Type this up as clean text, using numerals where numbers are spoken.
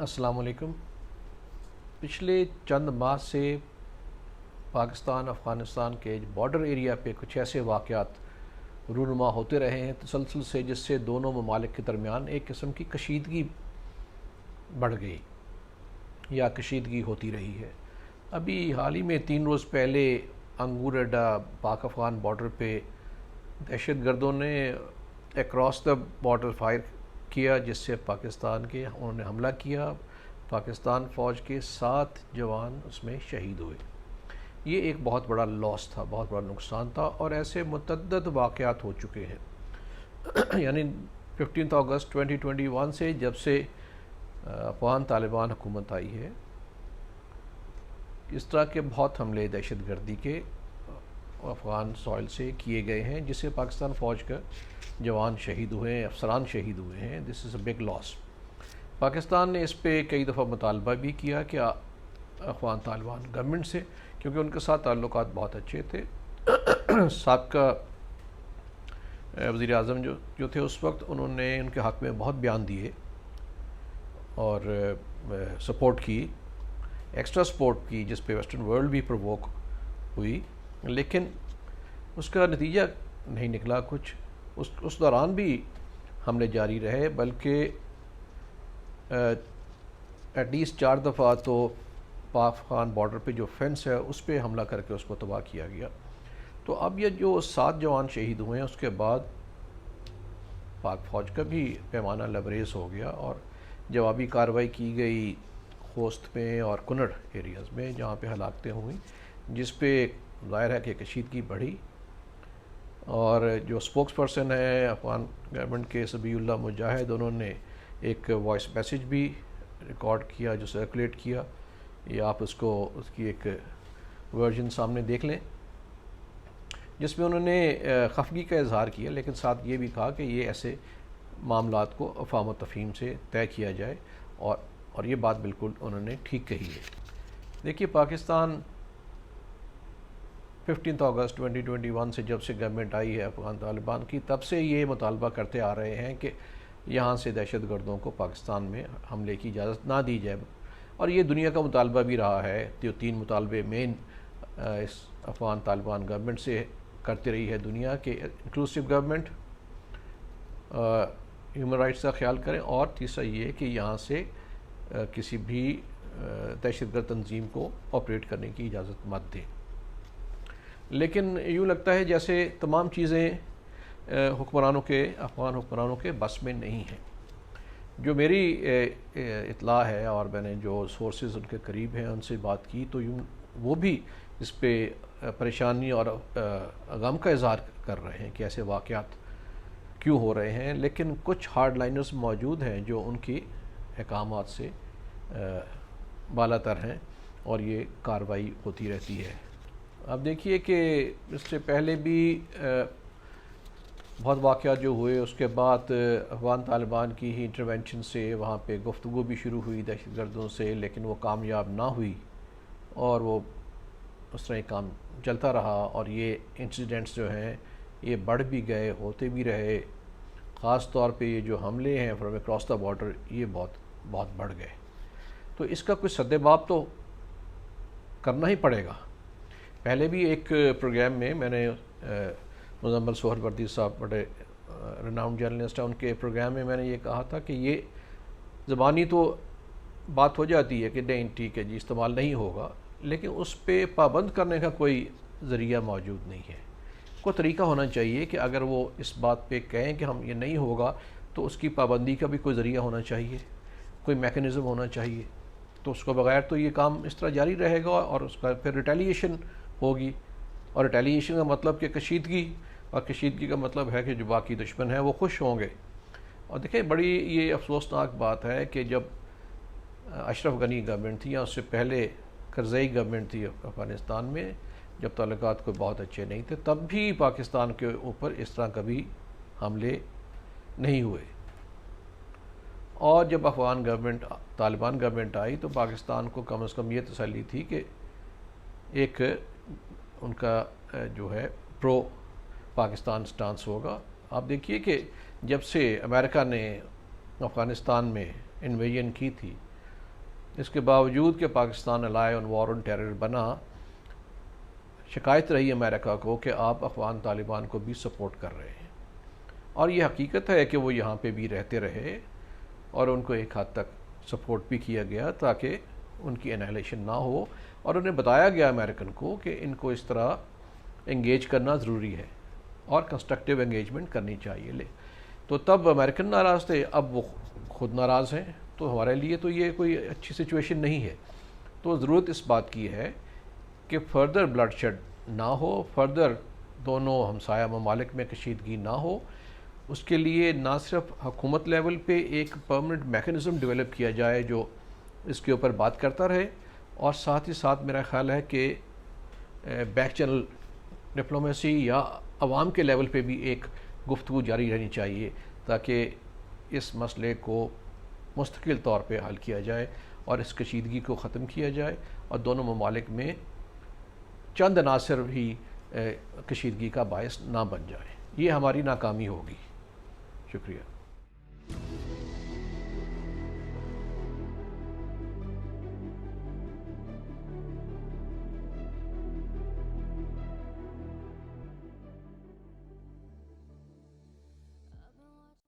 السلام علیکم۔ پچھلے چند ماہ سے پاکستان افغانستان کے بارڈر ایریا پہ کچھ ایسے واقعات رونما ہوتے رہے ہیں تسلسل سے، جس سے دونوں ممالک کے درمیان ایک قسم کی کشیدگی بڑھ گئی یا کشیدگی ہوتی رہی ہے۔ ابھی حال ہی میں 3 روز پہلے انگور اڈا پاک افغان بارڈر پہ دہشت گردوں نے اکراس دا بارڈر فائر کیا، جس سے پاکستان کے انہوں نے حملہ کیا۔ پاکستان فوج کے 7 جوان اس میں شہید ہوئے۔ یہ ایک بہت بڑا لاس تھا، بہت بڑا نقصان تھا، اور ایسے متعدد واقعات ہو چکے ہیں۔ یعنی 15 اگست 2021 سے جب سے افغان طالبان حکومت آئی ہے، اس طرح کے بہت حملے دہشت گردی کے افغان سوائل سے کیے گئے ہیں، جس سے پاکستان فوج کا جوان شہید ہوئے ہیں، افسران شہید ہوئے ہیں۔ دس از اے بگ لاس۔ پاکستان نے اس پہ کئی دفعہ مطالبہ بھی کیا کہ افغان طالبان گورنمنٹ سے، کیونکہ ان کے ساتھ تعلقات بہت اچھے تھے۔ سابقہ وزیر اعظم جو تھے اس وقت، انہوں نے ان کے حق میں بہت بیان دیے اور سپورٹ کی، ایکسٹرا سپورٹ کی، جس پہ ویسٹرن ورلڈ بھی پرووک ہوئی، لیکن اس کا نتیجہ نہیں نکلا کچھ۔ اس دوران بھی حملے جاری رہے، بلکہ ایٹ لیسٹ 4 دفعہ تو پاک افغان بارڈر پہ جو فینس ہے اس پہ حملہ کر کے اس کو تباہ کیا گیا۔ تو اب یہ جو 7 جوان شہید ہوئے ہیں، اس کے بعد پاک فوج کا بھی پیمانہ لبریز ہو گیا اور جوابی کارروائی کی گئی خوست میں اور کنڑ ایریاز میں، جہاں پہ ہلاکتیں ہوئیں، جس پہ ظاہر ہے کہ کشیدگی بڑھی۔ اور جو اسپوکس پرسن ہے افغان گورنمنٹ کے، سبیح اللہ مجاہد، انہوں نے ایک وائس میسیج بھی ریکارڈ کیا جو سرکولیٹ کیا۔ یہ آپ اس کی ایک ورژن سامنے دیکھ لیں، جس میں انہوں نے خفگی کا اظہار کیا، لیکن ساتھ یہ بھی کہا کہ یہ ایسے معاملات کو افہام و تفہیم سے طے کیا جائے، اور یہ بات بالکل انہوں نے ٹھیک کہی ہے۔ دیکھیے، پاکستان 15 اگست 2021 سے جب سے گورنمنٹ آئی ہے افغان طالبان کی، تب سے یہ مطالبہ کرتے آ رہے ہیں کہ یہاں سے دہشت گردوں کو پاکستان میں حملے کی اجازت نہ دی جائے، اور یہ دنیا کا مطالبہ بھی رہا ہے۔ جو 3 مطالبے مین اس افغان طالبان گورنمنٹ سے کرتی رہی ہے دنیا کے، انکلوسیو گورنمنٹ، ہیومن رائٹس کا خیال کریں، اور تیسرا یہ کہ یہاں سے کسی بھی دہشت گرد تنظیم کو آپریٹ کرنے کی اجازت مت دیں۔ لیکن یوں لگتا ہے جیسے تمام چیزیں افغان حکمرانوں کے بس میں نہیں ہیں۔ جو میری اطلاع ہے، اور میں نے جو سورسز ان کے قریب ہیں ان سے بات کی، تو وہ بھی اس پہ پریشانی اور غم کا اظہار کر رہے ہیں کہ ایسے واقعات کیوں ہو رہے ہیں، لیکن کچھ ہارڈ لائنرز موجود ہیں جو ان کی احکامات سے بالا تر ہیں، اور یہ کارروائی ہوتی رہتی ہے۔ اب دیکھیے کہ اس سے پہلے بھی بہت واقعات جو ہوئے، اس کے بعد افغان طالبان کی ہی انٹرونشن سے وہاں پہ گفتگو بھی شروع ہوئی دہشت گردوں سے، لیکن وہ کامیاب نہ ہوئی، اور وہ اس طرح کام چلتا رہا، اور یہ انسیڈنٹس جو ہیں یہ بڑھ بھی گئے، ہوتے بھی رہے۔ خاص طور پہ یہ جو حملے ہیں فرام اکراس دا بارڈر، یہ بہت بڑھ گئے۔ تو اس کا کوئی سدباب تو کرنا ہی پڑے گا۔ پہلے بھی ایک پروگرام میں نے مزمل سہروردی صاحب بڑے ریناؤنڈ جرنلسٹ ہیں، ان کے پروگرام میں نے یہ کہا تھا کہ یہ زبانی تو بات ہو جاتی ہے کہ نہیں ٹھیک ہے جی استعمال نہیں ہوگا، لیکن اس پہ پابند کرنے کا کوئی ذریعہ موجود نہیں ہے۔ کوئی طریقہ ہونا چاہیے کہ اگر وہ اس بات پہ کہیں کہ ہم یہ نہیں ہوگا، تو اس کی پابندی کا بھی کوئی ذریعہ ہونا چاہیے، کوئی میکانزم ہونا چاہیے۔ تو اس کو بغیر تو یہ کام اس طرح جاری رہے گا، اور اس کا پھر ریٹیلیشن ہوگی، اور ریٹیلیشن کا مطلب کہ کشیدگی، اور کشیدگی کا مطلب ہے کہ جو باقی دشمن ہیں وہ خوش ہوں گے۔ اور دیکھیں، بڑی یہ افسوسناک بات ہے کہ جب اشرف غنی گورنمنٹ تھی، یا اس سے پہلے کرزئی گورنمنٹ تھی افغانستان میں، جب تعلقات کوئی بہت اچھے نہیں تھے، تب بھی پاکستان کے اوپر اس طرح کبھی حملے نہیں ہوئے۔ اور جب طالبان گورنمنٹ آئی، تو پاکستان کو کم از کم یہ تسلی تھی کہ ایک ان کا جو ہے پرو پاکستان سٹانس ہوگا۔ آپ دیکھیے کہ جب سے امریکہ نے افغانستان میں انویژن کی تھی، اس کے باوجود کہ پاکستان الائی آن وار آن ٹیرر بنا، شکایت رہی امریکہ کو کہ آپ افغان طالبان کو بھی سپورٹ کر رہے ہیں، اور یہ حقیقت ہے کہ وہ یہاں پہ بھی رہتے رہے اور ان کو ایک حد تک سپورٹ بھی کیا گیا تاکہ ان کی انہیلیشن نہ ہو، اور انہیں بتایا گیا امریکن کو کہ ان کو اس طرح انگیج کرنا ضروری ہے اور کنسٹرکٹیو انگیجمنٹ کرنی چاہیے. تو تب امریکن ناراض تھے، اب وہ خود ناراض ہیں، تو ہمارے لیے تو یہ کوئی اچھی سچویشن نہیں ہے. تو ضرورت اس بات کی ہے کہ فردر بلڈ شیڈ نہ ہو، فردر دونوں ہمسایہ ممالک میں کشیدگی نہ ہو. اس کے لیے نہ صرف حکومت لیول پہ ایک پرمنٹ میکنزم ڈیولپ کیا جائے جو اس کے اوپر بات کرتا رہے، اور ساتھ ہی ساتھ میرا خیال ہے کہ بیک چینل ڈپلومیسی یا عوام کے لیول پہ بھی ایک گفتگو جاری رہنی چاہیے تاکہ اس مسئلے کو مستقل طور پہ حل کیا جائے اور اس کشیدگی کو ختم کیا جائے، اور دونوں ممالک میں چند عناصر ہی کشیدگی کا باعث نہ بن جائے. یہ ہماری ناکامی ہوگی. شکریہ.